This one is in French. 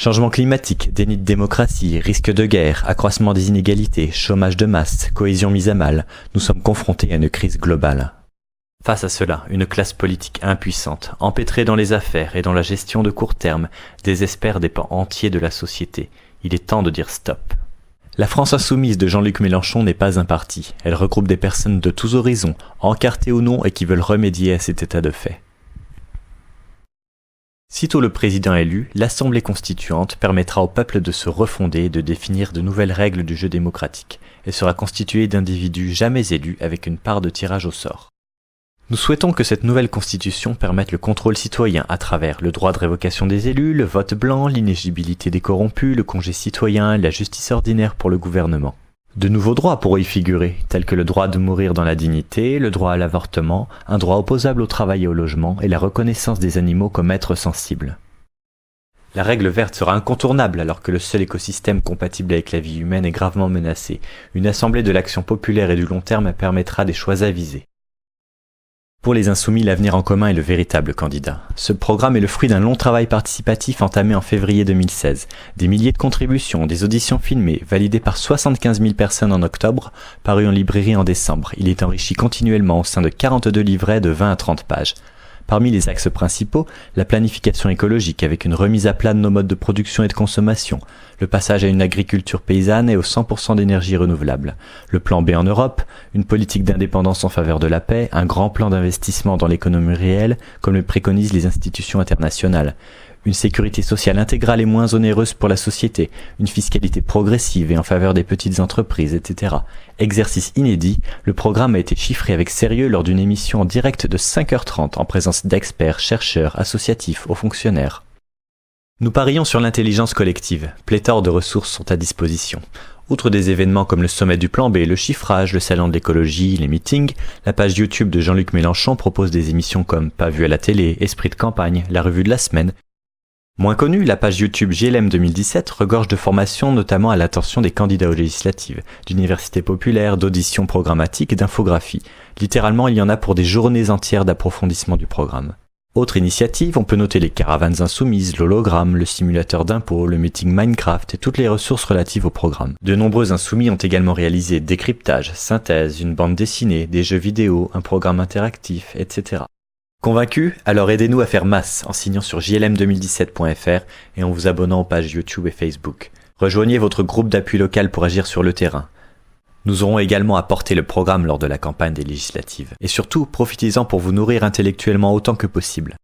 Changement climatique, déni de démocratie, risque de guerre, accroissement des inégalités, chômage de masse, cohésion mise à mal, nous sommes confrontés à une crise globale. Face à cela, une classe politique impuissante, empêtrée dans les affaires et dans la gestion de court terme, désespère des pans entiers de la société. Il est temps de dire stop. La France insoumise de Jean-Luc Mélenchon n'est pas un parti. Elle regroupe des personnes de tous horizons, encartées ou non et qui veulent remédier à cet état de fait. Sitôt le président élu, l'Assemblée constituante permettra au peuple de se refonder et de définir de nouvelles règles du jeu démocratique. Elle sera constituée d'individus jamais élus avec une part de tirage au sort. Nous souhaitons que cette nouvelle constitution permette le contrôle citoyen à travers le droit de révocation des élus, le vote blanc, l'inéligibilité des corrompus, le congé citoyen, la justice ordinaire pour le gouvernement. De nouveaux droits pourront y figurer, tels que le droit de mourir dans la dignité, le droit à l'avortement, un droit opposable au travail et au logement et la reconnaissance des animaux comme êtres sensibles. La règle verte sera incontournable alors que le seul écosystème compatible avec la vie humaine est gravement menacé. Une assemblée de l'action populaire et du long terme permettra des choix avisés. Pour les Insoumis, l'avenir en commun est le véritable candidat. Ce programme est le fruit d'un long travail participatif entamé en février 2016. Des milliers de contributions, des auditions filmées, validées par 75 000 personnes en octobre, paru en librairie en décembre. Il est enrichi continuellement au sein de 42 livrets de 20 à 30 pages. Parmi les axes principaux, la planification écologique avec une remise à plat de nos modes de production et de consommation, le passage à une agriculture paysanne et aux 100% d'énergie renouvelable, le plan B en Europe, une politique d'indépendance en faveur de la paix, un grand plan d'investissement dans l'économie réelle, comme le préconisent les institutions internationales, une sécurité sociale intégrale et moins onéreuse pour la société, une fiscalité progressive et en faveur des petites entreprises, etc. Exercice inédit, le programme a été chiffré avec sérieux lors d'une émission en direct de 5h30 en présence d'experts, chercheurs, associatifs, hauts fonctionnaires. Nous parions sur l'intelligence collective. Pléthore de ressources sont à disposition. Outre des événements comme le sommet du plan B, le chiffrage, le salon de l'écologie, les meetings, la page YouTube de Jean-Luc Mélenchon propose des émissions comme Pas vu à la télé, Esprit de campagne, la revue de la semaine. Moins connue, la page YouTube JLM 2017 regorge de formations notamment à l'attention des candidats aux législatives, d'universités populaires, d'auditions programmatiques et d'infographies. Littéralement, il y en a pour des journées entières d'approfondissement du programme. Autre initiative, on peut noter les caravanes insoumises, l'hologramme, le simulateur d'impôt, le meeting Minecraft et toutes les ressources relatives au programme. De nombreux insoumis ont également réalisé décryptage, synthèse, une bande dessinée, des jeux vidéo, un programme interactif, etc. Convaincus? Alors aidez-nous à faire masse en signant sur jlm2017.fr et en vous abonnant aux pages YouTube et Facebook. Rejoignez votre groupe d'appui local pour agir sur le terrain. Nous aurons également à porter le programme lors de la campagne des législatives. Et surtout, profitez-en pour vous nourrir intellectuellement autant que possible.